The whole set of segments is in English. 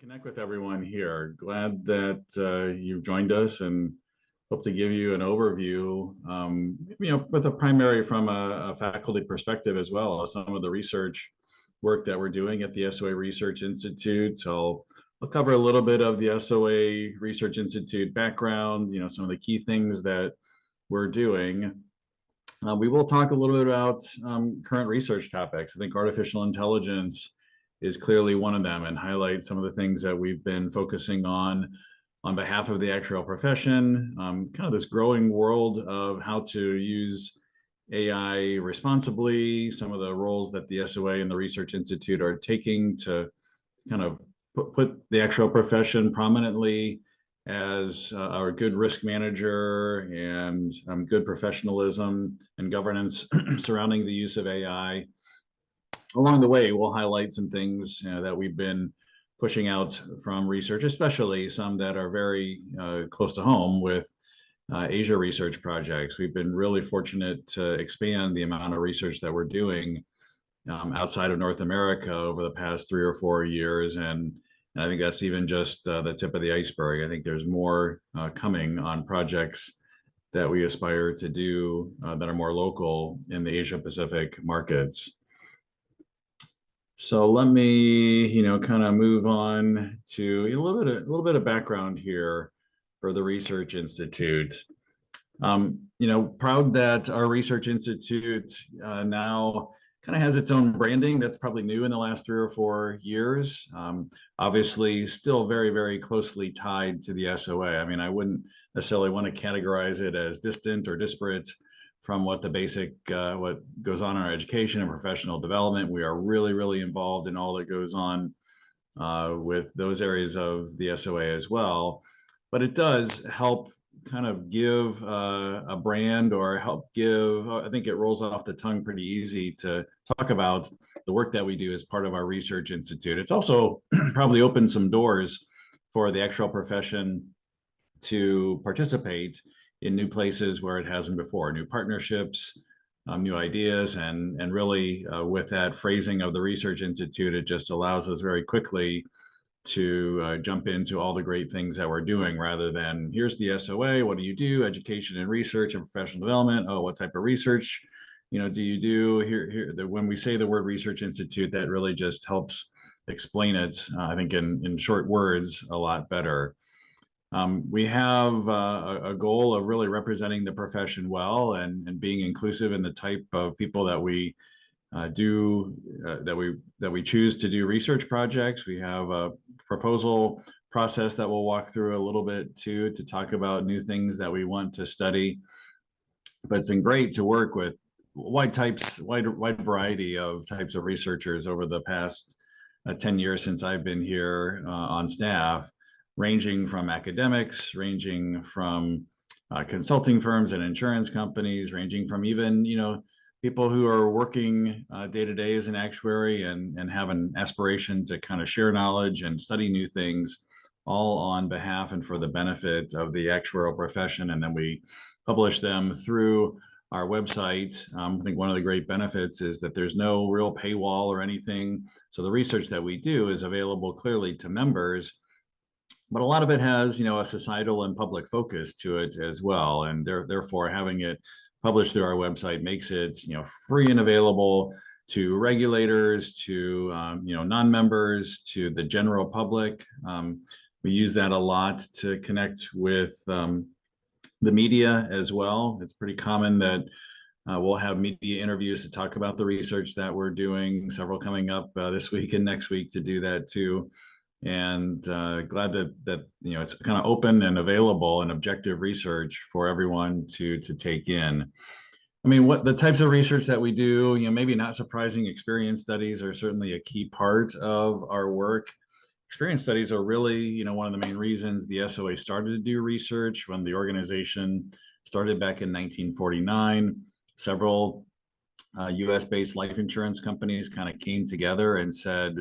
Connect with everyone here. Glad that you've joined us and hope to give you an overview, with a primary from a faculty perspective as well as some of the research work that we're doing at the SOA Research Institute. So I'll cover a little bit of the SOA Research Institute background, some of the key things that we're doing. We will talk a little bit about current research topics. I think artificial intelligence is clearly one of them, and highlight some of the things that we've been focusing on behalf of the actuarial profession, kind of this growing world of how to use AI responsibly, some of the roles that the SOA and the Research Institute are taking to kind of put the actuarial profession prominently as our good risk manager and good professionalism and governance surrounding the use of AI. Along the way, we'll highlight some things that we've been pushing out from research, especially some that are very close to home with Asia research projects. We've been really fortunate to expand the amount of research that we're doing outside of North America over the past 3 or 4 years. And I think that's even just the tip of the iceberg. I think there's more coming on projects that we aspire to do that are more local in the Asia Pacific markets. So let me, kind of move on to a little bit of background here for the Research Institute. Proud that our Research Institute now kind of has its own branding that's probably new in the last 3 or 4 years. Obviously, still very, very closely tied to the SOA. I mean, I wouldn't necessarily want to categorize it as distant or disparate from what goes on in our education and professional development. We are really, really involved in all that goes on with those areas of the SOA as well. But it does help kind of give a brand, or help give, I think it rolls off the tongue pretty easy to talk about the work that we do as part of our Research Institute. It's also probably opened some doors for the actuarial profession to participate in new places where it hasn't before, new partnerships, new ideas, and really with that phrasing of the Research Institute, it just allows us very quickly to jump into all the great things that we're doing, rather than here's the SOA, what do you do? Education and research and professional development. Oh, what type of research do you do? When we say the word Research Institute, that really just helps explain it, I think in short words, a lot better. We have a goal of really representing the profession well, and being inclusive in the type of people that we that we choose to do research projects. We have a proposal process that we'll walk through a little bit too, to talk about new things that we want to study. But it's been great to work with wide variety of types of researchers over the past 10 years since I've been here on staff, ranging from academics, ranging from consulting firms and insurance companies, ranging from even, people who are working day to day as an actuary and have an aspiration to kind of share knowledge and study new things, all on behalf and for the benefit of the actuarial profession. And then we publish them through our website. I think one of the great benefits is that there's no real paywall or anything. So the research that we do is available clearly to members, but a lot of it has, a societal and public focus to it as well. And therefore, having it published through our website makes it, free and available to regulators, to, non-members, to the general public. We use that a lot to connect with the media as well. It's pretty common that we'll have media interviews to talk about the research that we're doing, several coming up this week and next week to do that too. And glad that it's kind of open and available and objective research for everyone to take in. I mean, what the types of research that we do, maybe not surprising, experience studies are certainly a key part of our work. Experience studies are really, one of the main reasons the SOA started to do research. When the organization started back in 1949, several US-based life insurance companies kind of came together and said,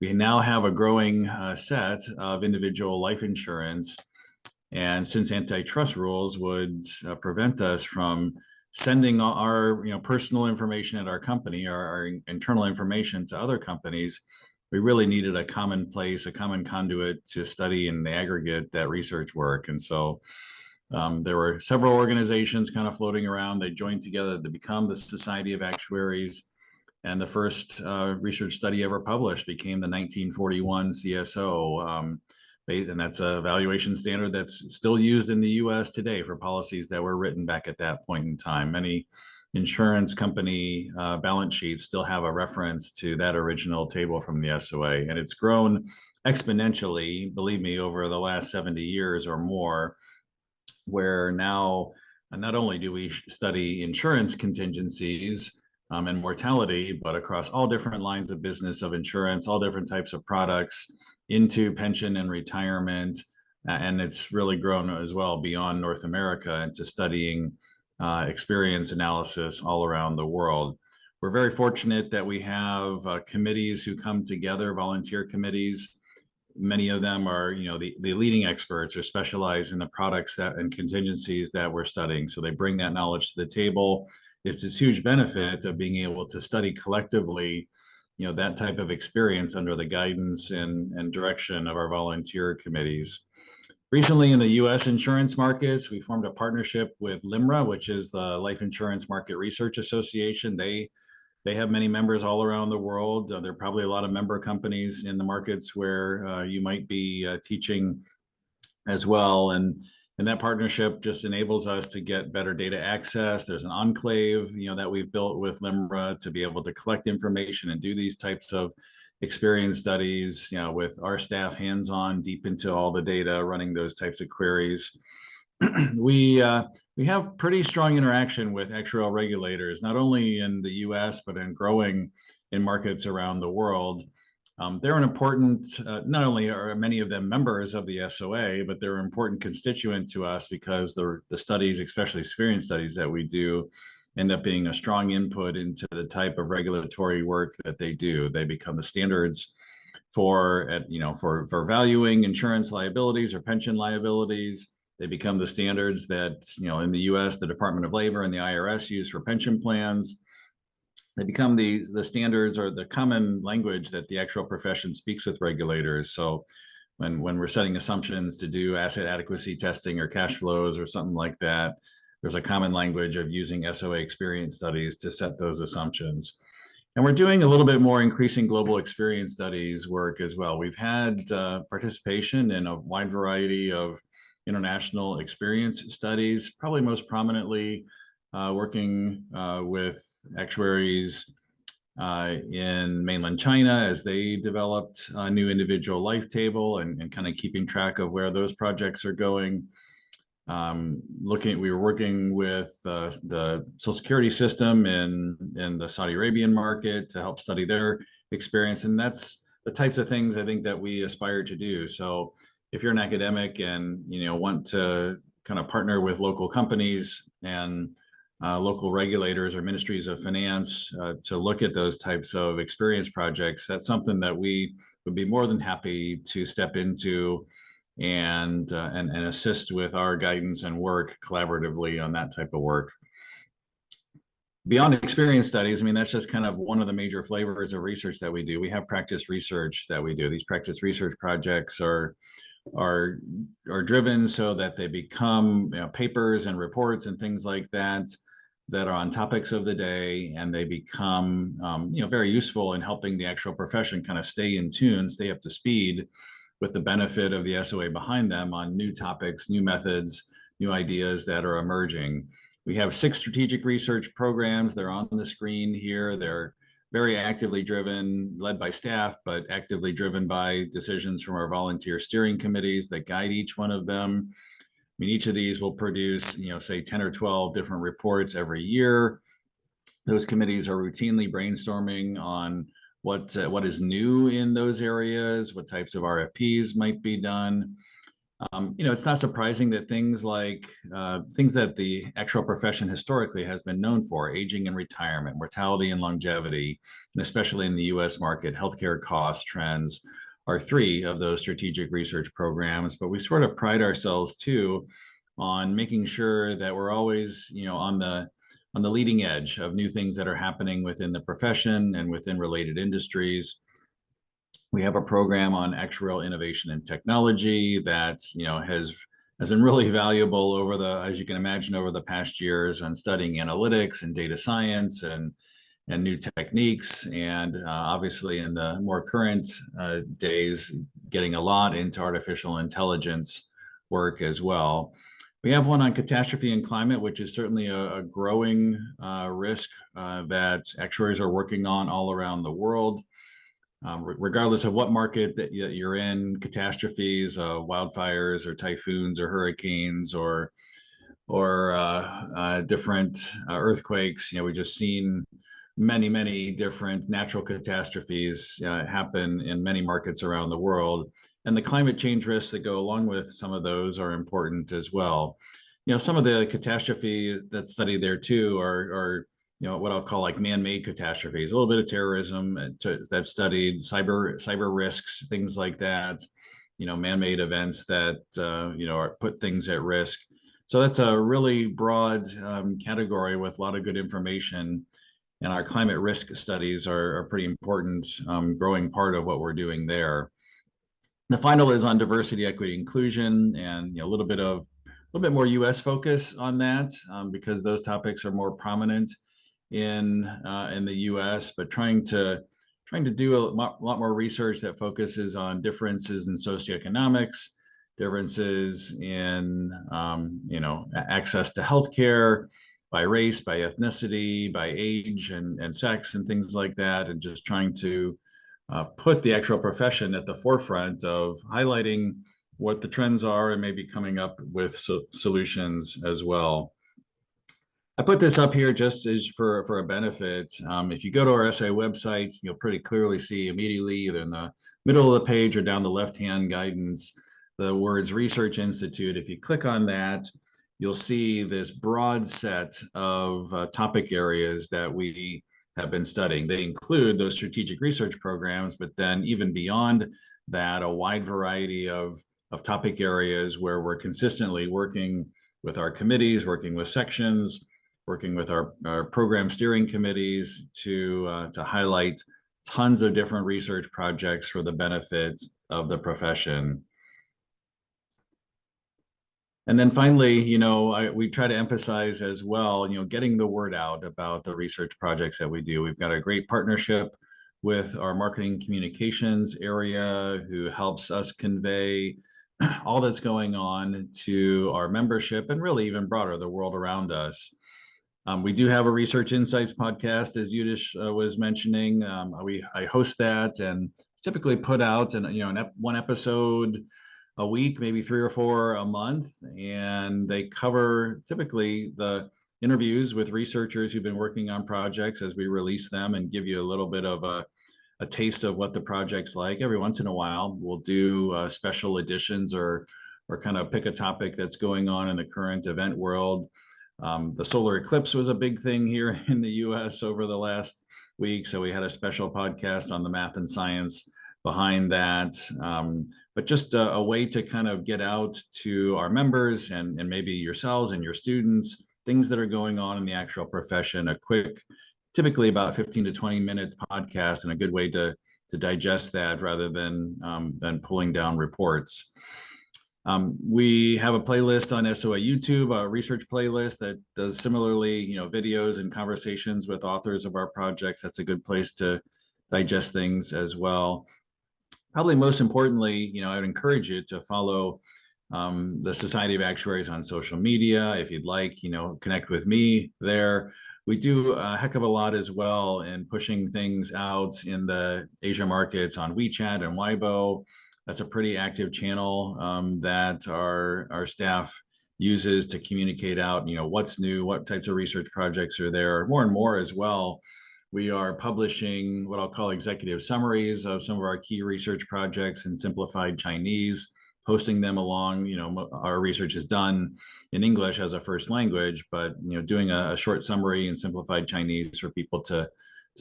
we now have a growing set of individual life insurance. And since antitrust rules would prevent us from sending our personal information at our company, our internal information to other companies, we really needed a common place, a common conduit to study in the aggregate that research work. And so there were several organizations kind of floating around. They joined together to become the Society of Actuaries. And the first research study ever published became the 1941 CSO. And that's a valuation standard that's still used in the US today for policies that were written back at that point in time. Many insurance company balance sheets still have a reference to that original table from the SOA. And it's grown exponentially, believe me, over the last 70 years or more, where now not only do we study insurance contingencies and mortality, but across all different lines of business of insurance, all different types of products into pension and retirement. And it's really grown as well beyond North America into studying experience analysis all around the world. We're very fortunate that we have committees who come together, volunteer committees. Many of them are, the leading experts or specialize in the products that and contingencies that we're studying. So they bring that knowledge to the table. It's this huge benefit of being able to study collectively, that type of experience under the guidance and direction of our volunteer committees. Recently in the US insurance markets, we formed a partnership with LIMRA, which is the Life Insurance Market Research Association. They have many members all around the world. There are probably a lot of member companies in the markets where you might be teaching as well. And that partnership just enables us to get better data access. There's an enclave, that we've built with LIMRA to be able to collect information and do these types of experience studies, with our staff hands-on deep into all the data, running those types of queries. We have pretty strong interaction with actuarial regulators, not only in the US, but in growing in markets around the world. They're an important, not only are many of them members of the SOA, but they're an important constituent to us because the studies, especially experience studies that we do, end up being a strong input into the type of regulatory work that they do. They become the standards for valuing insurance liabilities or pension liabilities. They become the standards that, in the US, the Department of Labor and the IRS use for pension plans. They become the standards or the common language that the actual profession speaks with regulators. So when we're setting assumptions to do asset adequacy testing or cash flows or something like that, there's a common language of using SOA experience studies to set those assumptions. And we're doing a little bit more increasing global experience studies work as well. We've had participation in a wide variety of international experience studies, probably most prominently working with actuaries in mainland China as they developed a new individual life table and kind of keeping track of where those projects are going. We were working with the Social Security system in the Saudi Arabian market to help study their experience. And that's the types of things I think that we aspire to do. So if you're an academic and want to kind of partner with local companies and local regulators or ministries of finance to look at those types of experience projects, that's something that we would be more than happy to step into and assist with our guidance and work collaboratively on that type of work. Beyond experience studies, that's just kind of one of the major flavors of research that we do. We have practice research that we do. These practice research projects are driven so that they become papers and reports and things like that are on topics of the day, and they become very useful in helping the actual profession kind of stay in tune, stay up to speed with the benefit of the SOA behind them on new topics, new methods, new ideas that are emerging. We have 6 strategic research programs. They're on the screen here. They're very actively driven, led by staff, but actively driven by decisions from our volunteer steering committees that guide each one of them. Each of these will produce, say 10 or 12 different reports every year. Those committees are routinely brainstorming on what is new in those areas, what types of RFPs might be done. It's not surprising that things that the actual profession historically has been known for, aging and retirement, mortality and longevity, and especially in the US market, healthcare cost trends, are 3 of those strategic research programs. But we sort of pride ourselves too on making sure that we're always, on the leading edge of new things that are happening within the profession and within related industries. We have a program on actuarial innovation and technology that has been really valuable over the, as you can imagine, over the past years on studying analytics and data science and new techniques, and obviously in the more current days, getting a lot into artificial intelligence work as well. We have one on catastrophe and climate, which is certainly a growing risk that actuaries are working on all around the world. Regardless of what market that you're in, catastrophes, wildfires or typhoons or hurricanes or different earthquakes. We've just seen many different natural catastrophes happen in many markets around the world, and the climate change risks that go along with some of those are important as well. Some of the catastrophe that's studied there too are what I'll call like man-made catastrophes, a little bit of terrorism that's studied, cyber risks, things like that. Man-made events that put things at risk. So that's a really broad category with a lot of good information. And our climate risk studies are a pretty important growing part of what we're doing there. The final is on diversity, equity, inclusion, and a little bit more U.S. focus on that because those topics are more prominent in the U.S. But trying to do a lot more research that focuses on differences in socioeconomics, differences in access to healthcare by race, by ethnicity, by age and sex and things like that, and just trying to put the actual profession at the forefront of highlighting what the trends are and maybe coming up with solutions as well. I put this up here just as for a benefit. If you go to our SOA website, you'll pretty clearly see immediately, either in the middle of the page or down the left-hand guidance, the words Research Institute. If you click on that, you'll see this broad set of topic areas that we have been studying. They include those strategic research programs, but then even beyond that, a wide variety of topic areas where we're consistently working with our committees, working with sections, working with our program steering committees to highlight tons of different research projects for the benefit of the profession. And then finally, we try to emphasize as well, getting the word out about the research projects that we do. We've got a great partnership with our marketing communications area who helps us convey all that's going on to our membership and really even broader, the world around us. We do have a Research Insights podcast, as Yudish was mentioning. I host that and typically put out one episode a week, maybe 3 or 4 a month, and they cover typically the interviews with researchers who've been working on projects as we release them and give you a little bit of a taste of what the project's like. Every once in a while, we'll do special editions or kind of pick a topic that's going on in the current event world. The solar eclipse was a big thing here in the US over the last week, so we had a special podcast on the math and science behind that. But just a way to kind of get out to our members and maybe yourselves and your students, things that are going on in the actual profession, a quick, typically about 15 to 20-minute podcast, and a good way to digest that rather than pulling down reports. We have a playlist on SOA YouTube, a research playlist that does similarly, videos and conversations with authors of our projects. That's a good place to digest things as well. Probably most importantly, I would encourage you to follow the Society of Actuaries on social media. If you'd like, connect with me there. We do a heck of a lot as well in pushing things out in the Asia markets on WeChat and Weibo. That's a pretty active channel that our staff uses to communicate out, what's new, what types of research projects are there. More and more as well, we are publishing what I'll call executive summaries of some of our key research projects in simplified Chinese, posting them along. Our research is done in English as a first language, but doing a short summary in simplified Chinese for people to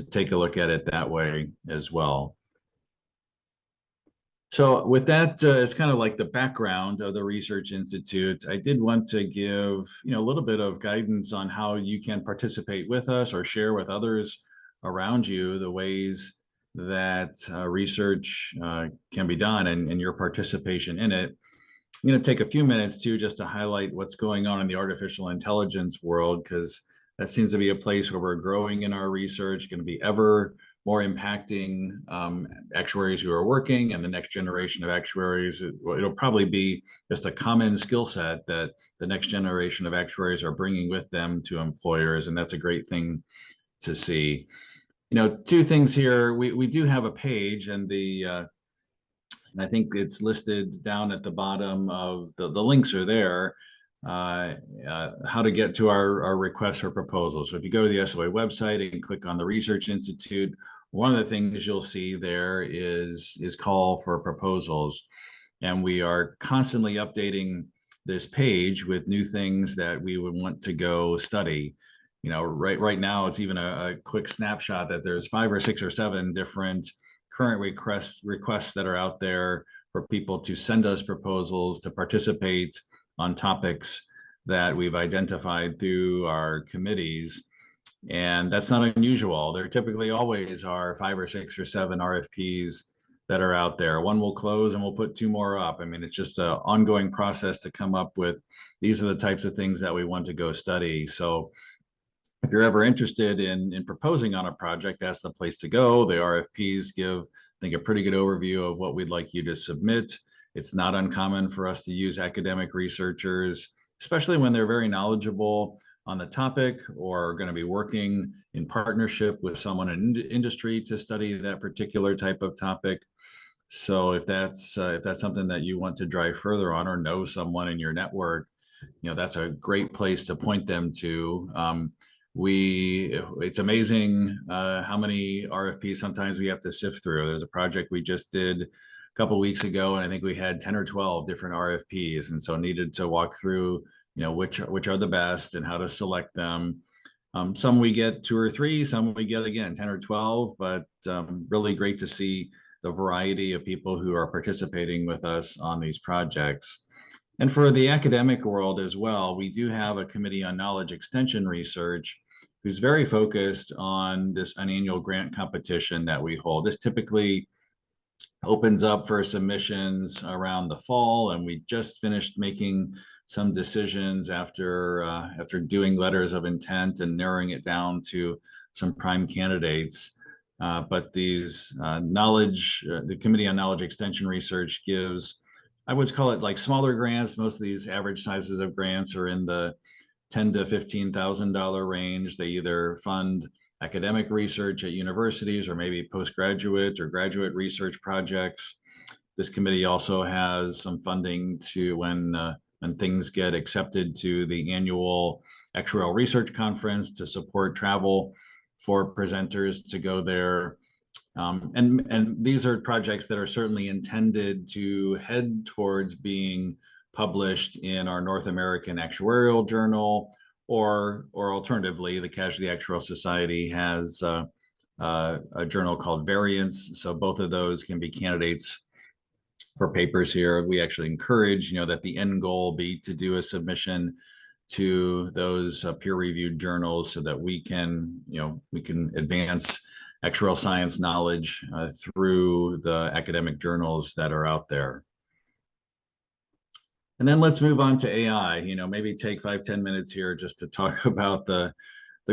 take a look at it that way as well. So with that, it's kind of like the background of the Research Institute. I did want to give a little bit of guidance on how you can participate with us or share with others around you the ways that research can be done, and your participation in it. I'm going to take a few minutes too, just to highlight what's going on in the artificial intelligence world, because that seems to be a place where we're growing in our research, going to be ever more impacting actuaries who are working, and the next generation of actuaries. It'll probably be just a common skill set that the next generation of actuaries are bringing with them to employers, and that's a great thing to see. Two things here. We do have a page, and I think it's listed down at the bottom of the links are there, how to get to our request for proposals. So if you go to the SOA website and click on the Research Institute, one of the things you'll see there is call for proposals. And we are constantly updating this page with new things that we would want to go study. Right now it's even a quick snapshot that there's 5 or 6 or 7 different current requests that are out there for people to send us proposals to participate on topics that we've identified through our committees. And that's not unusual. There typically always are 5 or 6 or 7 RFPs that are out there. One will close and we'll put 2 more up. I mean, it's just an ongoing process to come up with, these are the types of things that we want to go study. So if you're ever interested in proposing on a project, that's the place to go. The RFPs give, I think, a pretty good overview of what we'd like you to submit. It's not uncommon for us to use academic researchers, especially when they're very knowledgeable on the topic or are going to be working in partnership with someone in industry to study that particular type of topic. So if that's something that you want to drive further on, or know someone in your network, that's a great place to point them to. It's amazing how many RFPs sometimes we have to sift through. There's a project we just did a couple of weeks ago, and I think we had 10 or 12 different RFPs, and so needed to walk through, which are the best and how to select them. Some we get 2 or 3, some we get again 10 or 12, but really great to see the variety of people who are participating with us on these projects. And for the academic world as well, we do have a committee on knowledge extension research who's very focused on an annual grant competition that we hold. This typically opens up for submissions around the fall, and we just finished making some decisions after doing letters of intent and narrowing it down to some prime candidates. But these the Committee on Knowledge Extension Research gives, I would call it like smaller grants. Most of these average sizes of grants are in the $10,000 to $15,000 range. They either fund academic research at universities or maybe postgraduate or graduate research projects. This committee also has some funding to when things get accepted to the annual actuarial research conference, to support travel for presenters to go there. And these are projects that are certainly intended to head towards being published in our North American Actuarial Journal, or alternatively, the Casualty Actuarial Society has a journal called Variance. So both of those can be candidates for papers here. We actually encourage, that the end goal be to do a submission to those peer-reviewed journals so that we can advance actuarial science knowledge through the academic journals that are out there. And then let's move on to AI. Maybe take 5-10 minutes here just to talk about the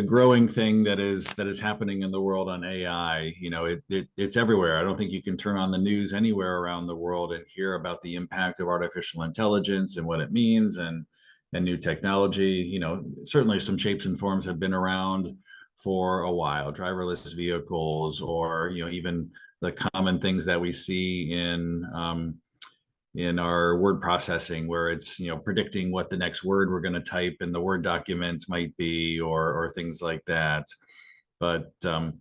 growing thing that is happening in the world on AI. It's everywhere. I don't think you can turn on the news anywhere around the world and hear about the impact of artificial intelligence and what it means, and new technology. Certainly some shapes and forms have been around for a while, driverless vehicles, or even the common things that we see in our word processing, where it's predicting what the next word we're going to type in the Word document might be, or things like that. But the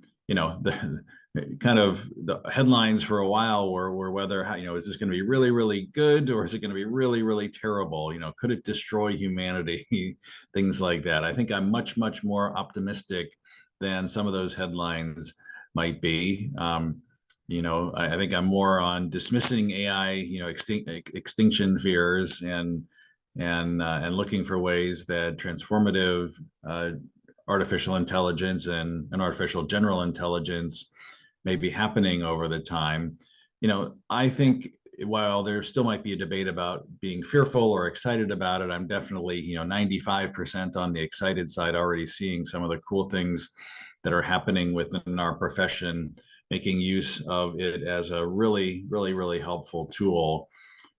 kind of the headlines for a while were whether is this going to be really, really good, or is it going to be really, really terrible? Could it destroy humanity? Things like that. I think I'm much, much more optimistic than some of those headlines might be. I think I'm more on dismissing AI, extinction fears, and looking for ways that transformative artificial intelligence and artificial general intelligence may be happening over the time. I think while there still might be a debate about being fearful or excited about it, I'm definitely, 95% on the excited side, already seeing some of the cool things that are happening within our profession, making use of it as a really, really, really helpful tool.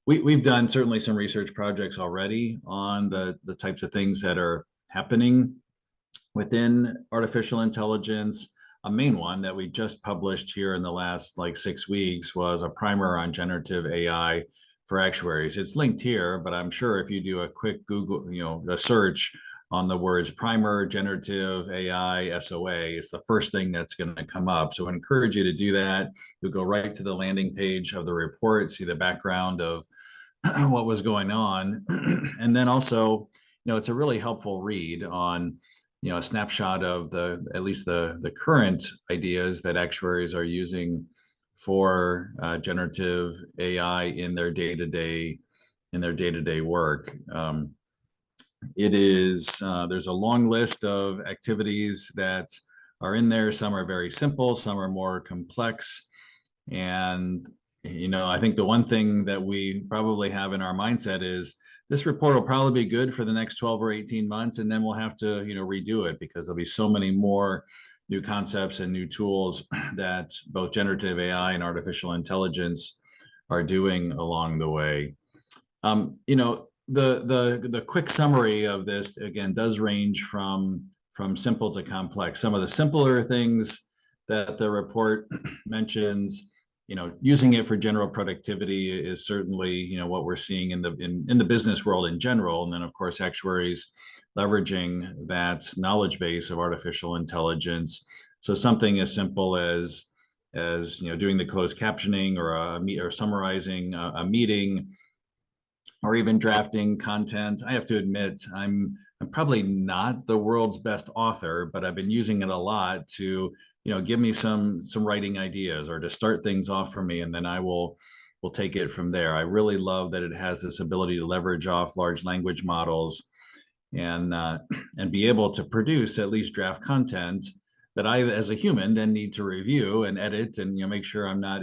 We've done certainly some research projects already on the types of things that are happening within artificial intelligence. A main one that we just published here in the last like 6 weeks was a primer on generative AI for actuaries. It's linked here, but I'm sure if you do a quick Google, a search on the words primer, generative AI, SOA, it's the first thing that's going to come up. So I encourage you to do that. You'll go right to the landing page of the report, see the background of what was going on. And then also, it's a really helpful read on, a snapshot of at least the current ideas that actuaries are using for generative AI in their day-to-day work. There's a long list of activities that are in there. Some are very simple, some are more complex. And, I think the one thing that we probably have in our mindset is this report will probably be good for the next 12 or 18 months, and then we'll have to, redo it because there'll be so many more new concepts and new tools that both generative AI and artificial intelligence are doing along the way. The quick summary of this again does range from simple to complex. Some of the simpler things that the report mentions, using it for general productivity is certainly, what we're seeing in the business world in general. And then of course, actuaries leveraging that knowledge base of artificial intelligence. So something as simple as doing the closed captioning or summarizing a meeting, or even drafting content. I have to admit, I'm probably not the world's best author, but I've been using it a lot to, give me some writing ideas or to start things off for me, and then I will take it from there. I really love that it has this ability to leverage off large language models and be able to produce at least draft content that I, as a human, then need to review and edit and make sure I'm not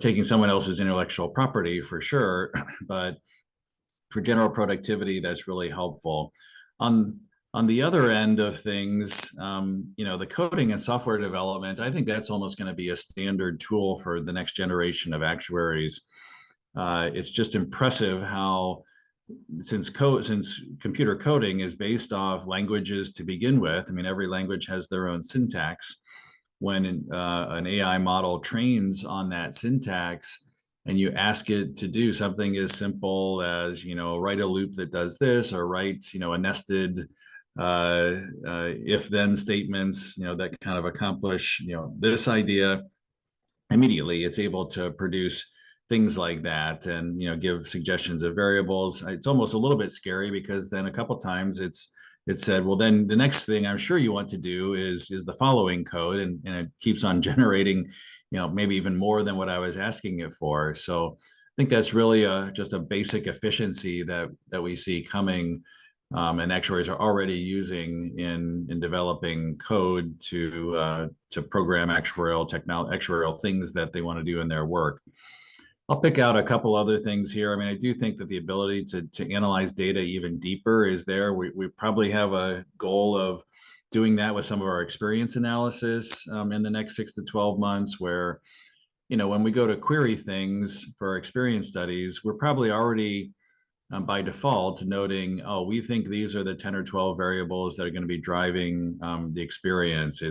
taking someone else's intellectual property for sure, but for general productivity, that's really helpful. On the other end of things, the coding and software development, I think that's almost going to be a standard tool for the next generation of actuaries. It's just impressive how, since computer coding is based off languages to begin with, I mean, every language has their own syntax. When an AI model trains on that syntax and you ask it to do something as simple as, write a loop that does this, or write, a nested if-then statements, that kind of accomplish, this idea, immediately it's able to produce things like that and, give suggestions of variables. It's almost a little bit scary because then a couple times it said, well, then the next thing I'm sure you want to do is the following code, and it keeps on generating, maybe even more than what I was asking it for. So I think that's really just a basic efficiency that we see coming, and actuaries are already using in developing code to program actuarial things that they want to do in their work. I'll pick out a couple other things here. I mean, I do think that the ability to analyze data even deeper is there. We probably have a goal of doing that with some of our experience analysis in the next 6 to 12 months, where, when we go to query things for experience studies, we're probably already by default noting, oh, we think these are the 10 or 12 variables that are going to be driving the experience.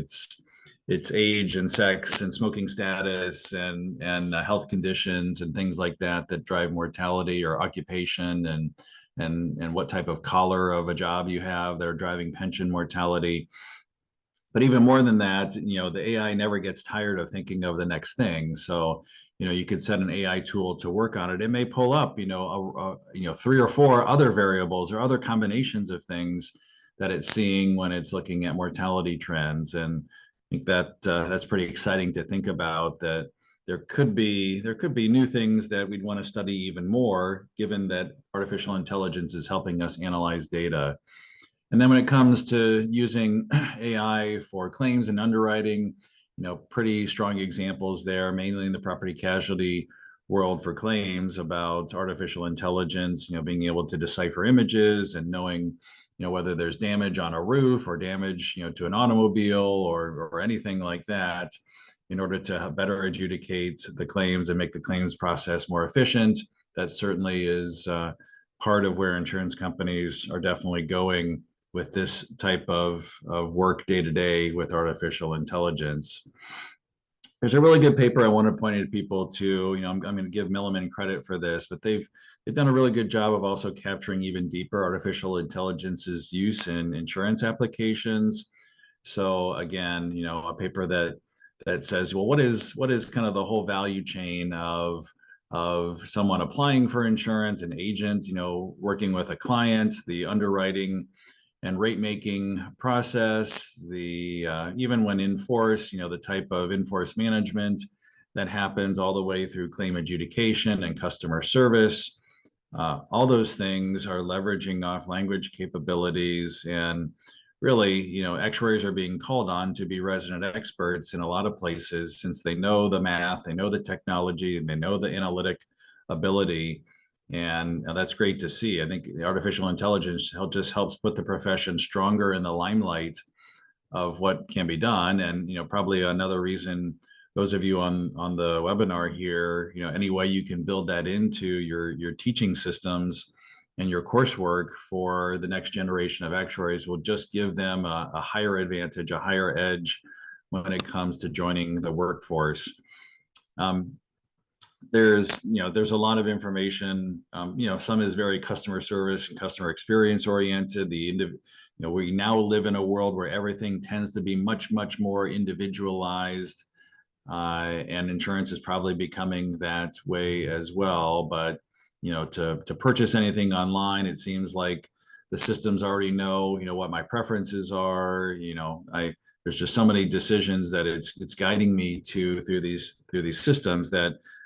It's age and sex and smoking status and health conditions and things like that drive mortality, or occupation and what type of collar of a job you have that are driving pension mortality. But even more than that, the AI never gets tired of thinking of the next thing. So, you could set an AI tool to work on it. It may pull up, 3 or 4 other variables or other combinations of things that it's seeing when it's looking at mortality trends. And I think that that's pretty exciting to think about, that there could be new things that we'd want to study even more, given that artificial intelligence is helping us analyze data. And then when it comes to using AI for claims and underwriting, pretty strong examples there, mainly in the property casualty world for claims about artificial intelligence, being able to decipher images and knowing, whether there's damage on a roof or damage, to an automobile or anything like that, in order to better adjudicate the claims and make the claims process more efficient. That certainly is part of where insurance companies are definitely going with this type of work day to day with artificial intelligence. There's a really good paper I want to point at people to. I'm going to give Milliman credit for this, but they've done a really good job of also capturing even deeper artificial intelligence's use in insurance applications. So again, a paper that says, well, what is kind of the whole value chain of someone applying for insurance, an agent, working with a client, the underwriting and rate making process, the even when in force, the type of in-force management that happens all the way through claim adjudication and customer service. All those things are leveraging off language capabilities, and really, actuaries are being called on to be resident experts in a lot of places, since they know the math, they know the technology, and they know the analytic ability. And that's great to see. I think the artificial intelligence just helps put the profession stronger in the limelight of what can be done. And probably another reason, those of you on the webinar here, any way you can build that into your teaching systems and your coursework for the next generation of actuaries will just give them a higher advantage, a higher edge when it comes to joining the workforce. There's a lot of information. Some is very customer service and customer experience oriented. We now live in a world where everything tends to be much more individualized, and insurance is probably becoming that way as well. But to purchase anything online, it seems like the systems already know what my preferences are. There's just so many decisions that it's guiding me through these systems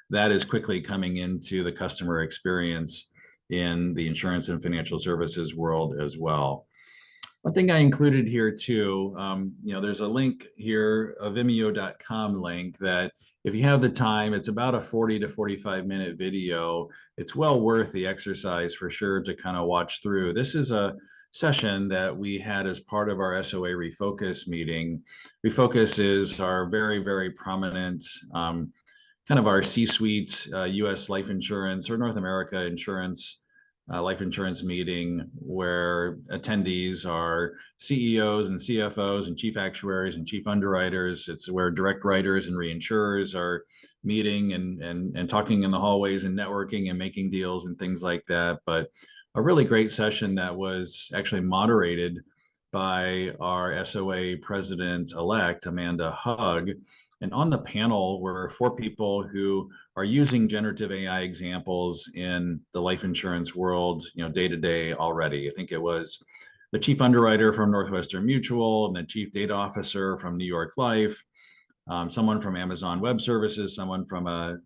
that is quickly coming into the customer experience in the insurance and financial services world as well. One thing I included here too, there's a link here, a vimeo.com link, that if you have the time, it's about a 40 to 45 minute video. It's well worth the exercise for sure to kind of watch through. This is a session that we had as part of our SOA Refocus meeting. Refocus is our very prominent kind of our C-suite U.S. life insurance or North America insurance life insurance meeting, where attendees are CEOs and CFOs and chief actuaries and chief underwriters. It's where direct writers and reinsurers are meeting and talking in the hallways and networking and making deals and things like that. But a really great session that was actually moderated by our SOA president-elect, Amanda Hugg. And on the panel were 4 people who are using generative AI examples in the life insurance world, day to day already. I think it was the chief underwriter from Northwestern Mutual and the chief data officer from New York Life, someone from Amazon Web Services, someone from a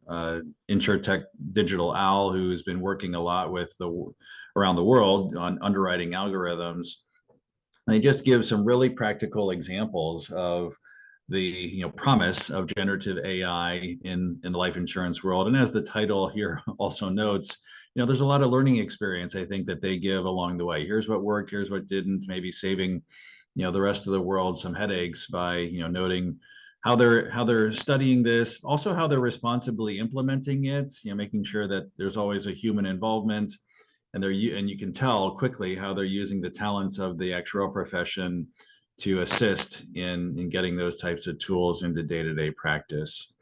InsurTech Digital Owl, who's been working a lot with around the world on underwriting algorithms. And they just give some really practical examples of the promise of generative AI in the life insurance world. And as the title here also notes, there's a lot of learning experience, I think, that they give along the way. Here's what worked, here's what didn't, maybe saving the rest of the world some headaches by noting how they're studying this, also how they're responsibly implementing it, making sure that there's always a human involvement, and you can tell quickly how they're using the talents of the actuarial profession to assist in getting those types of tools into day-to-day practice.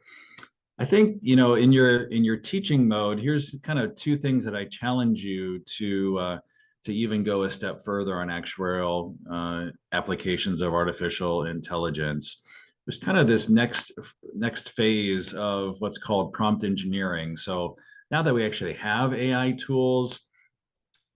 I think in your teaching mode, here's kind of 2 things that I challenge you to even go a step further on actuarial applications of artificial intelligence. There's kind of this next phase of what's called prompt engineering. So now that we actually have AI tools,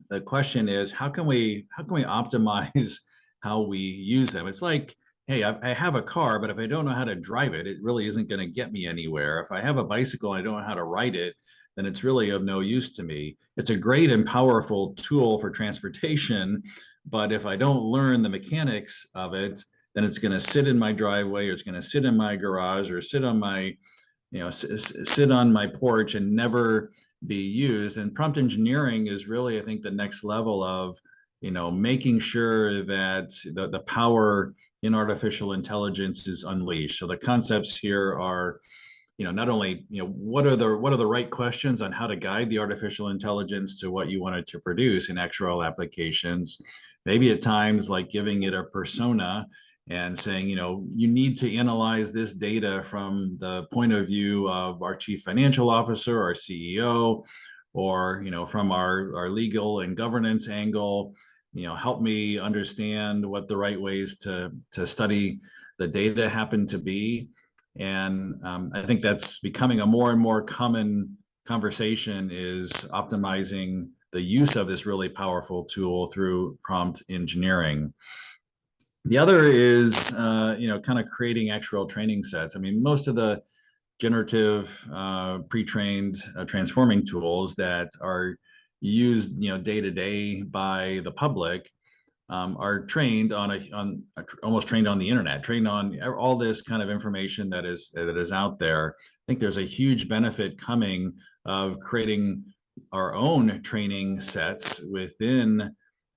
the question is, how can we optimize how we use them? It's like, hey, I have a car, but if I don't know how to drive it, it really isn't going to get me anywhere. If I have a bicycle and I don't know how to ride it, then it's really of no use to me. It's a great and powerful tool for transportation, but if I don't learn the mechanics of it, then it's going to sit in my driveway, or it's going to sit in my garage, or sit on my, sit on my porch and never be used. And prompt engineering is really, I think, the next level of, making sure that the power in artificial intelligence is unleashed. So the concepts here are, not only, what are the right questions on how to guide the artificial intelligence to what you want it to produce in actuarial applications. Maybe at times like giving it a persona and saying, you need to analyze this data from the point of view of our chief financial officer, our CEO, or, from our legal and governance angle. Help me understand what the right ways to study the data happen to be. And I think that's becoming a more and more common conversation, is optimizing the use of this really powerful tool through prompt engineering. The other is, kind of creating actuarial training sets. I mean, most of the generative pre-trained transforming tools that are used, day to day by the public are trained almost trained on the internet, trained on all this kind of information that is out there. I think there's a huge benefit coming of creating our own training sets within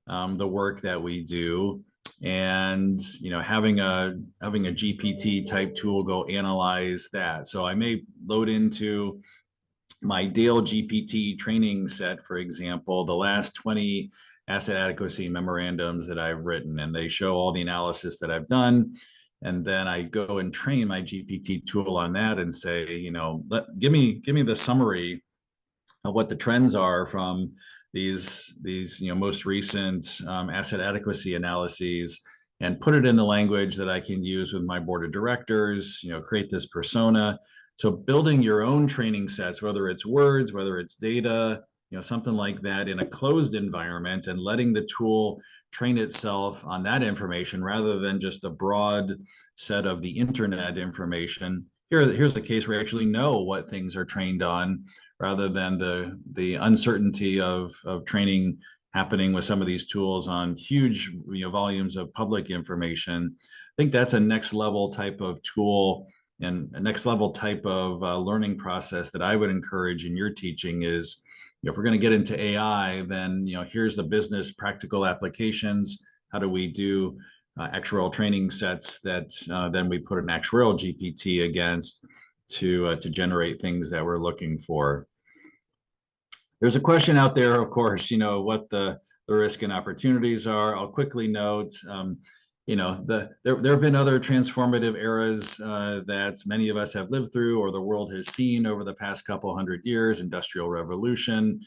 the work that we do, and having a GPT type tool go analyze that. So I may load into my Dale GPT training set, for example, the last 20 asset adequacy memorandums that I've written, and they show all the analysis that I've done. And then I go and train my GPT tool on that and say, give me the summary of what the trends are from these most recent asset adequacy analyses, and put it in the language that I can use with my board of directors, create this persona. So building your own training sets, whether it's words, whether it's data, something like that, in a closed environment, and letting the tool train itself on that information rather than just a broad set of the internet information. Here's the case where we actually know what things are trained on, rather than the uncertainty of training happening with some of these tools on huge volumes of public information. I think that's a next level type of tool and a next level type of learning process that I would encourage in your teaching is, if we're going to get into AI, then here's the business practical applications. How do we do actuarial training sets that then we put an actuarial GPT against to generate things that we're looking for? There's a question out there, of course, what the risk and opportunities are. I'll quickly note, there have been other transformative eras that many of us have lived through, or the world has seen over the past couple hundred years. Industrial Revolution,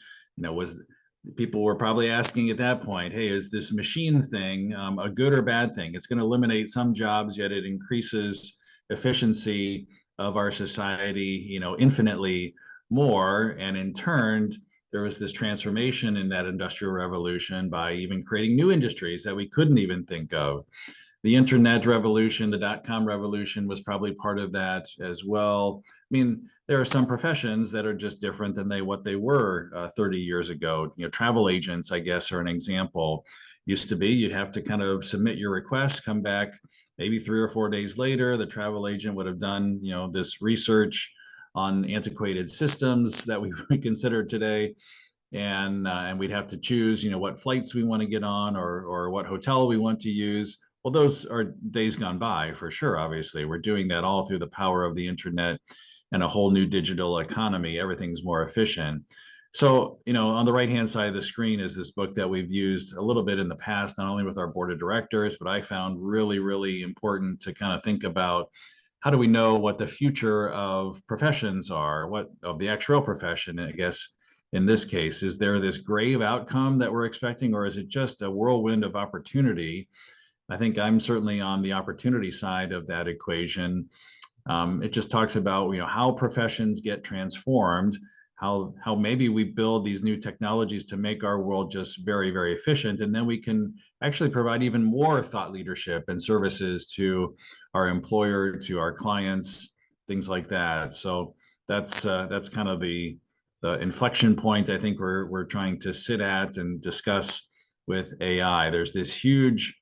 people were probably asking at that point, hey, is this machine thing a good or bad thing? It's going to eliminate some jobs, yet it increases efficiency of our society, infinitely more. And in turn, there was this transformation in that industrial revolution by even creating new industries that we couldn't even think of. The internet revolution, the dot-com revolution, was probably part of that as well. I mean, there are some professions that are just different than what they were 30 years ago. Travel agents, I guess, are an example. Used to be you'd have to kind of submit your request, come back maybe 3 or 4 days later. The travel agent would have done, this research on antiquated systems that we would consider today, and we'd have to choose, what flights we want to get on, or what hotel we want to use. Well, those are days gone by for sure. Obviously, we're doing that all through the power of the internet and a whole new digital economy. Everything's more efficient. So, on the right-hand side of the screen is this book that we've used a little bit in the past, not only with our board of directors, but I found really, really important to kind of think about, how do we know what the future of professions are, what of the actuarial profession, I guess, in this case. Is there this grave outcome that we're expecting, or is it just a whirlwind of opportunity? I think I'm certainly on the opportunity side of that equation. It just talks about, how professions get transformed, how maybe we build these new technologies to make our world just very, very efficient, and then we can actually provide even more thought leadership and services to our employer, to our clients, things like that. So that's kind of the inflection point I think we're trying to sit at and discuss with AI. There's this huge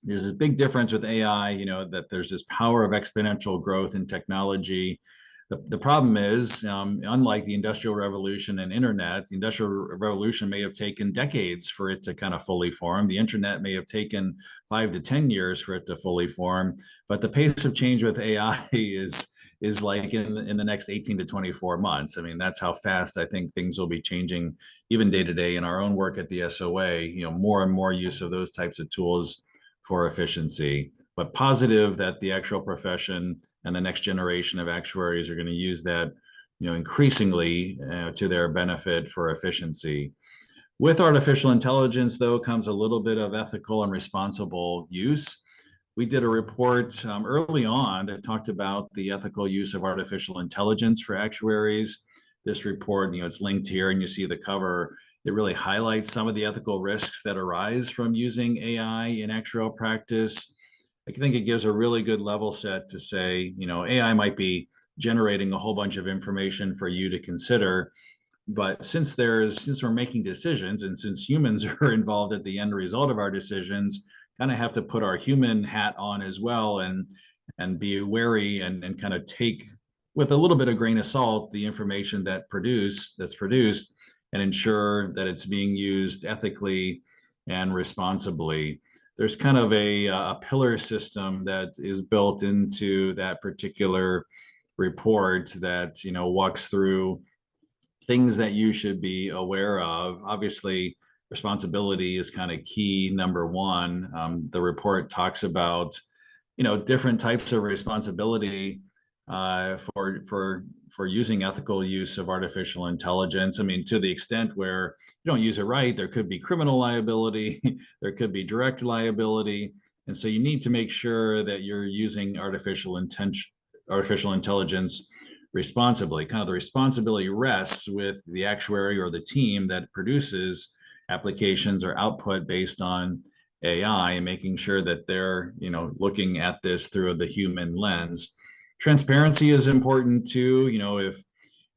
there's a big difference with AI, that there's this power of exponential growth in technology. The problem is, unlike the Industrial Revolution and Internet, the Industrial Revolution may have taken decades for it to kind of fully form. The Internet may have taken 5 to 10 years for it to fully form. But the pace of change with AI is like in the next 18 to 24 months. I mean, that's how fast I think things will be changing, even day to day in our own work at the SOA. More and more use of those types of tools for efficiency. But positive that the actual profession and the next generation of actuaries are going to use that, increasingly to their benefit for efficiency. With artificial intelligence, though, comes a little bit of ethical and responsible use. We did a report early on that talked about the ethical use of artificial intelligence for actuaries. This report, it's linked here, and you see the cover. It really highlights some of the ethical risks that arise from using AI in actuarial practice. I think it gives a really good level set to say, AI might be generating a whole bunch of information for you to consider, but since we're making decisions, and since humans are involved at the end result of our decisions, kind of have to put our human hat on as well, and be wary, and kind of take with a little bit of grain of salt the information that's produced, and ensure that it's being used ethically and responsibly. There's kind of a pillar system that is built into that particular report that walks through things that you should be aware of. Obviously, responsibility is kind of key, number one. The report talks about, different types of responsibility for using ethical use of artificial intelligence. I mean, to the extent where you don't use it right, there could be criminal liability, there could be direct liability, and so you need to make sure that you're using artificial intelligence responsibly. Kind of the responsibility rests with the actuary or the team that produces applications or output based on AI, and making sure that they're, looking at this through the human lens. Transparency is important too.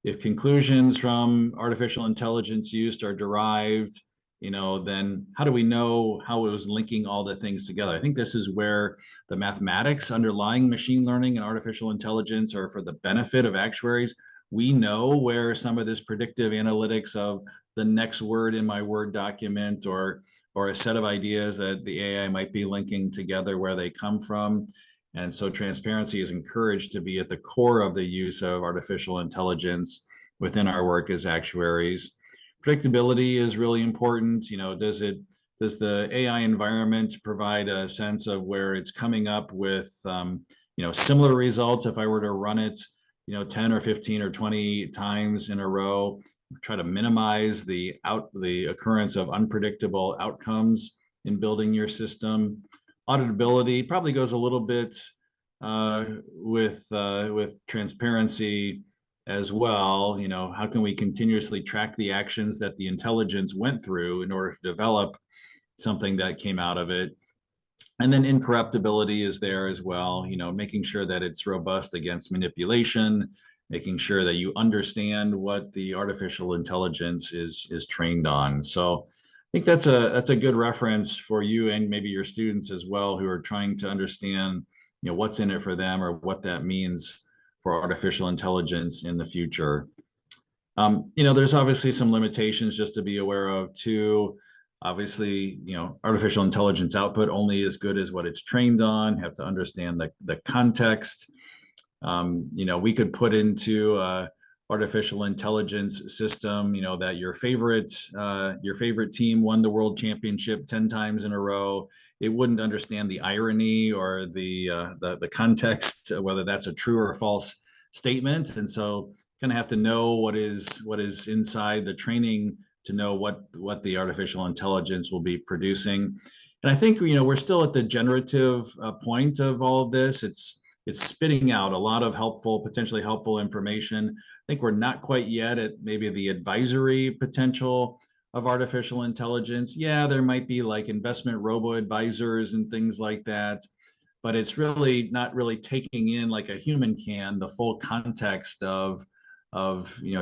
If conclusions from artificial intelligence use are derived, then how do we know how it was linking all the things together? I think this is where the mathematics underlying machine learning and artificial intelligence are for the benefit of actuaries. We know where some of this predictive analytics of the next word in my Word document, or a set of ideas that the AI might be linking together, where they come from. And so transparency is encouraged to be at the core of the use of artificial intelligence within our work as actuaries. Predictability is really important. Does the AI environment provide a sense of where it's coming up with similar results if I were to run it 10 or 15 or 20 times in a row? Try to minimize the occurrence of unpredictable outcomes in building your system. Auditability probably goes a little bit with transparency as well. How can we continuously track the actions that the intelligence went through in order to develop something that came out of it? And then incorruptibility is there as well, making sure that it's robust against manipulation, making sure that you understand what the artificial intelligence is trained on. So I think that's a good reference for you and maybe your students as well, who are trying to understand what's in it for them, or what that means for artificial intelligence in the future. There's obviously some limitations just to be aware of too. Obviously, artificial intelligence output only as good as what it's trained on. Have to understand the context. We could put into artificial intelligence system, that your favorite team won the world championship 10 times in a row. It wouldn't understand the irony or the context, whether that's a true or false statement. And so kind of have to know what is inside the training to know what the artificial intelligence will be producing. And I think, we're still at the generative point of all of this. It's spitting out a lot of potentially helpful information. I think we're not quite yet at maybe the advisory potential of artificial intelligence. Yeah, there might be like investment robo-advisors and things like that, but it's really not really taking in, like a human can, the full context of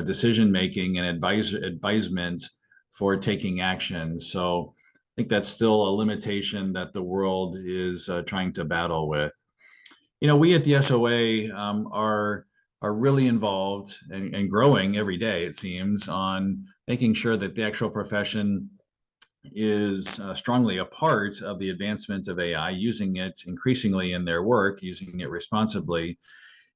decision making and advisement for taking action. So think that's still a limitation that the world is trying to battle with. We at the SOA are really involved and growing every day, it seems, on making sure that the actual profession is strongly a part of the advancement of AI, using it increasingly in their work, using it responsibly.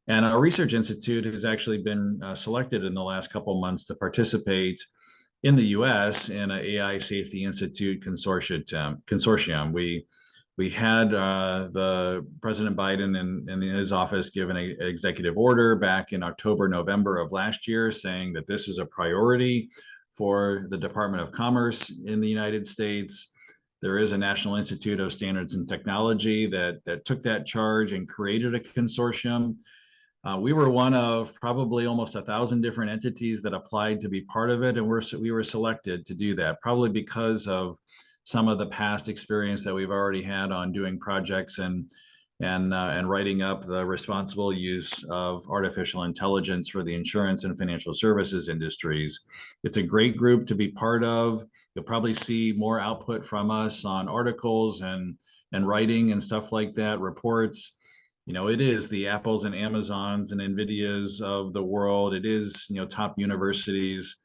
And our research institute has actually been selected in the last couple months to participate in the U.S. in an AI Safety Institute consortium. We had the President Biden in his office give an executive order back in October, November of last year, saying that this is a priority for the Department of Commerce in the United States. There is a National Institute of Standards and Technology that took that charge and created a consortium. We were one of probably almost 1,000 different entities that applied to be part of it, and we were selected to do that, probably because of some of the past experience that we've already had on doing projects and writing up the responsible use of artificial intelligence for the insurance and financial services industries. It's a great group to be part of. You'll probably see more output from us on articles and writing and stuff like that, reports. It is the Apples and Amazons and NVIDIAs of the world. It is, top universities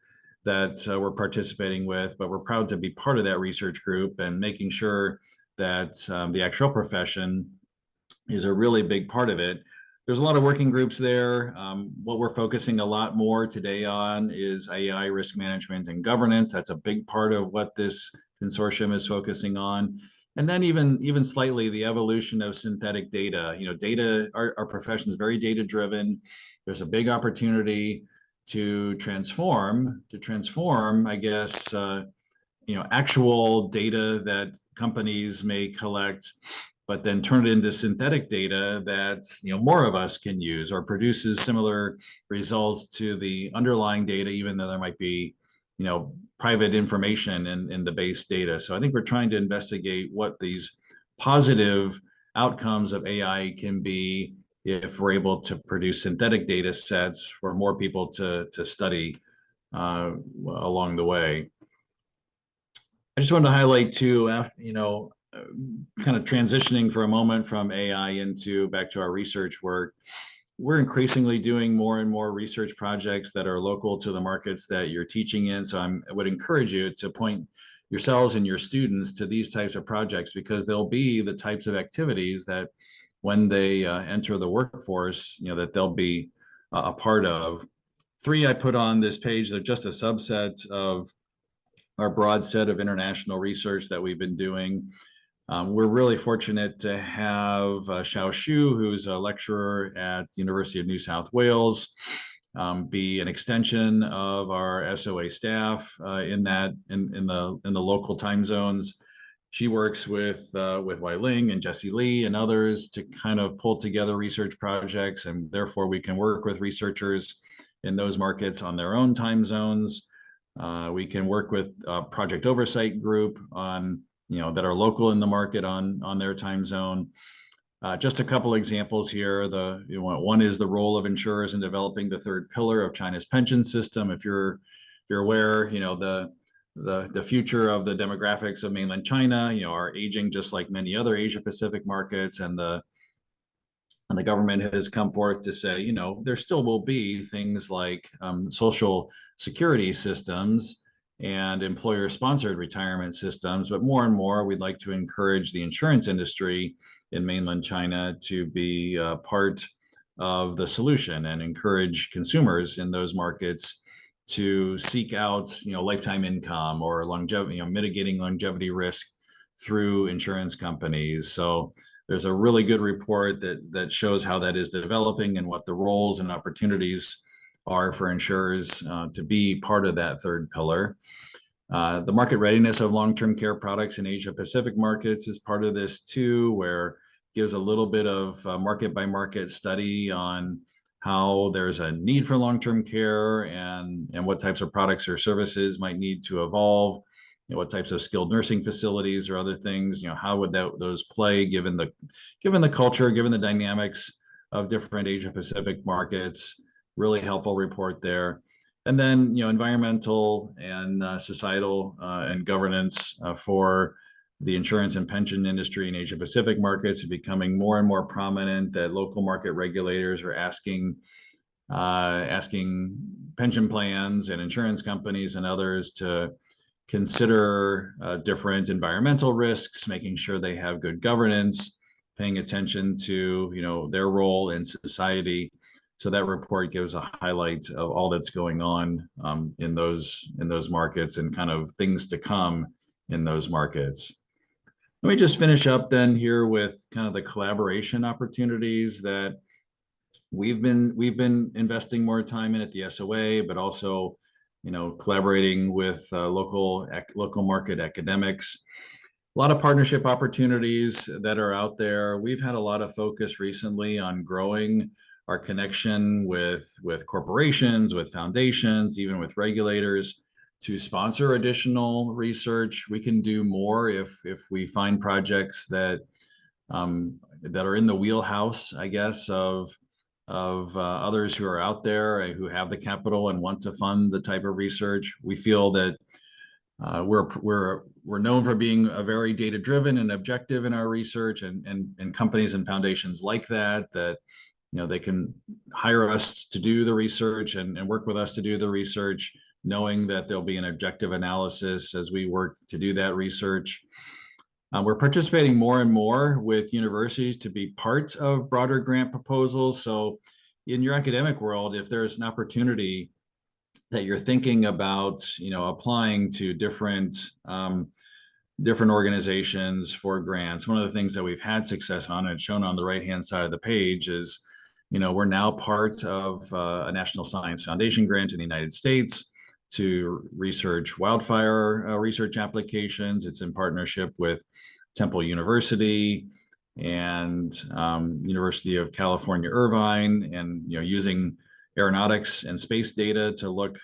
that we're participating with, but we're proud to be part of that research group and making sure that the actual profession is a really big part of it. There's a lot of working groups there. What we're focusing a lot more today on is AI risk management and governance. That's a big part of what this consortium is focusing on. And then even slightly the evolution of synthetic data. Data, our profession is very data driven. There's a big opportunity to transform, I guess, actual data that companies may collect, but then turn it into synthetic data that more of us can use or produces similar results to the underlying data, even though there might be private information in the base data. So I think we're trying to investigate what these positive outcomes of AI can be if we're able to produce synthetic data sets for more people to study along the way. I just wanted to highlight too, kind of transitioning for a moment from AI back to our research work. We're increasingly doing more and more research projects that are local to the markets that you're teaching in. So I would encourage you to point yourselves and your students to these types of projects, because they'll be the types of activities that when they enter the workforce, that they'll be a part of. 3 I put on this page, they're just a subset of our broad set of international research that we've been doing. We're really fortunate to have Xiao Xu, who's a lecturer at the University of New South Wales, be an extension of our SOA staff in the local time zones. She works with Wai Ling and Jesse Lee and others to kind of pull together research projects, and therefore we can work with researchers in those markets on their own time zones. We can work with a project oversight group on that are local in the market on their time zone. Just a couple examples here. One is the role of insurers in developing the third pillar of China's pension system. If you're aware, the future of the demographics of mainland China, are aging just like many other Asia Pacific markets, and the government has come forth to say, there still will be things like social security systems and employer-sponsored retirement systems, but more and more we'd like to encourage the insurance industry in mainland China to be part of the solution and encourage consumers in those markets to seek out lifetime income or longevity, mitigating longevity risk through insurance companies. So there's a really good report that shows how that is developing and what the roles and opportunities are for insurers to be part of that third pillar. The market readiness of long-term care products in Asia Pacific markets is part of this too, where it gives a little bit of market by market study on how there's a need for long-term care and what types of products or services might need to evolve. What types of skilled nursing facilities or other things, how would those play given the culture, given the dynamics of different Asia Pacific markets. Really helpful report there. And then, environmental and societal and governance for the insurance and pension industry in Asia Pacific markets are becoming more and more prominent, that local market regulators are asking pension plans and insurance companies and others to consider different environmental risks, making sure they have good governance, paying attention to their role in society. So that report gives a highlight of all that's going on in those markets and kind of things to come in those markets. Let me just finish up then here with kind of the collaboration opportunities that we've been investing more time in at the SOA, but also collaborating with local market academics. A lot of partnership opportunities that are out there. We've had a lot of focus recently on growing our connection with corporations, with foundations, even with regulators, to sponsor additional research. We can do more if we find projects that are in the wheelhouse, I guess, of others who are out there who have the capital and want to fund the type of research. We feel that we're known for being a very data driven and objective in our research, and companies and foundations like that they can hire us to do the research and work with us to do the research, knowing that there'll be an objective analysis as we work to do that research. We're participating more and more with universities to be part of broader grant proposals. So in your academic world, if there's an opportunity that you're thinking about, applying to different organizations for grants, one of the things that we've had success on, and shown on the right-hand side of the page, is, we're now part of a National Science Foundation grant in the United States to research wildfire research applications. It's in partnership with Temple University and University of California, Irvine, and using aeronautics and space data to look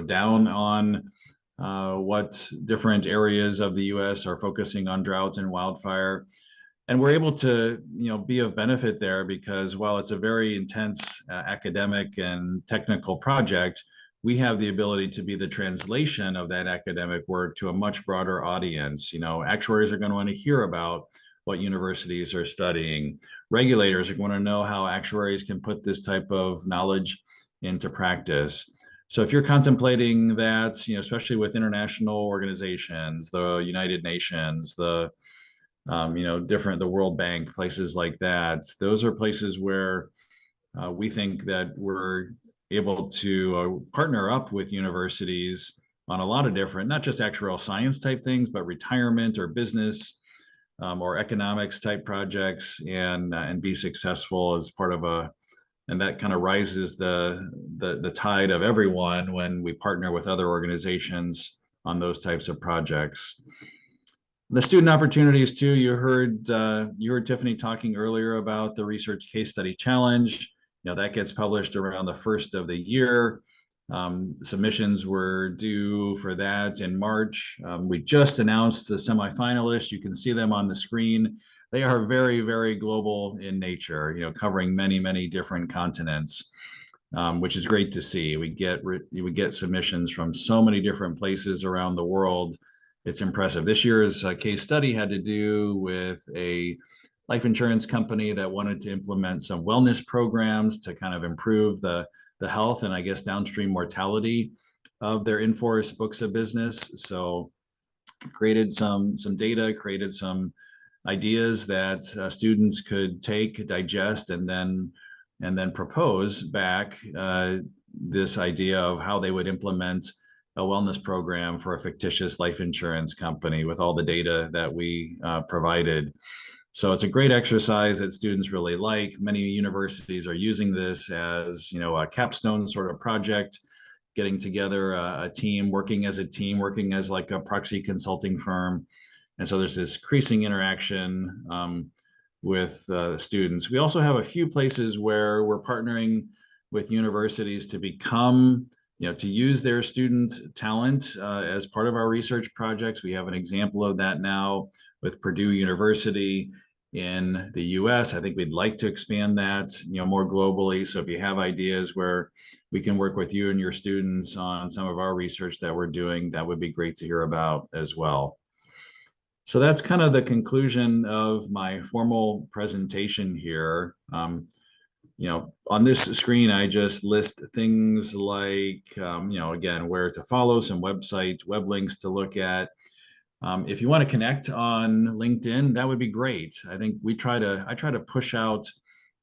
down on what different areas of the U.S. are focusing on drought and wildfire. And we're able to be of benefit there, because while it's a very intense academic and technical project, we have the ability to be the translation of that academic work to a much broader audience. Actuaries are going to want to hear about what universities are studying. Regulators are going to know how actuaries can put this type of knowledge into practice. So if you're contemplating that, especially with international organizations, the United Nations, the the World Bank, places like that, those are places where we think that we're able to partner up with universities on a lot of different, not just actuarial science type things, but retirement or business or economics type projects, and be successful as part of and that kind of rises the tide of everyone when we partner with other organizations on those types of projects. The student opportunities too. You heard Tiffany talking earlier about the Research Case Study Challenge. That gets published around the first of the year. Submissions were due for that in March. We just announced the semifinalists. You can see them on the screen. They are very, very global in nature, covering many, many different continents, which is great to see. We get submissions from so many different places around the world. It's impressive. This year's case study had to do with a life insurance company that wanted to implement some wellness programs to kind of improve the health and, I guess, downstream mortality of their in-force books of business. So created some data, created some ideas that students could take, digest, and then propose back this idea of how they would implement a wellness program for a fictitious life insurance company with all the data that we provided. So it's a great exercise that students really like. Many universities are using this as a capstone sort of project, getting together a team, working as a team, working as like a proxy consulting firm. And so there's this increasing interaction with students. We also have a few places where we're partnering with universities to become, to use their student talent as part of our research projects. We have an example of that now with Purdue University in the US. I think we'd like to expand that, more globally. So if you have ideas where we can work with you and your students on some of our research that we're doing, that would be great to hear about as well. So that's kind of the conclusion of my formal presentation here. On this screen, I just list things like, again, where to follow, some websites, web links to look at. If you want to connect on LinkedIn, that would be great. I think I try to push out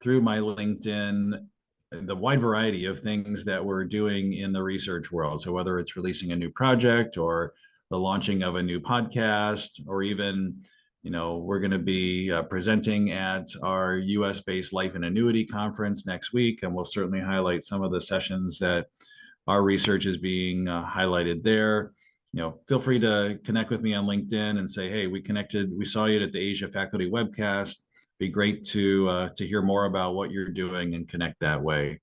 through my LinkedIn the wide variety of things that we're doing in the research world. So whether it's releasing a new project or the launching of a new podcast, or even, we're going to be presenting at our US based life and annuity conference next week. And we'll certainly highlight some of the sessions that our research is being highlighted there. Feel free to connect with me on LinkedIn and say, hey, we connected, we saw you at the Asia Faculty Webcast. Be great to hear more about what you're doing and connect that way.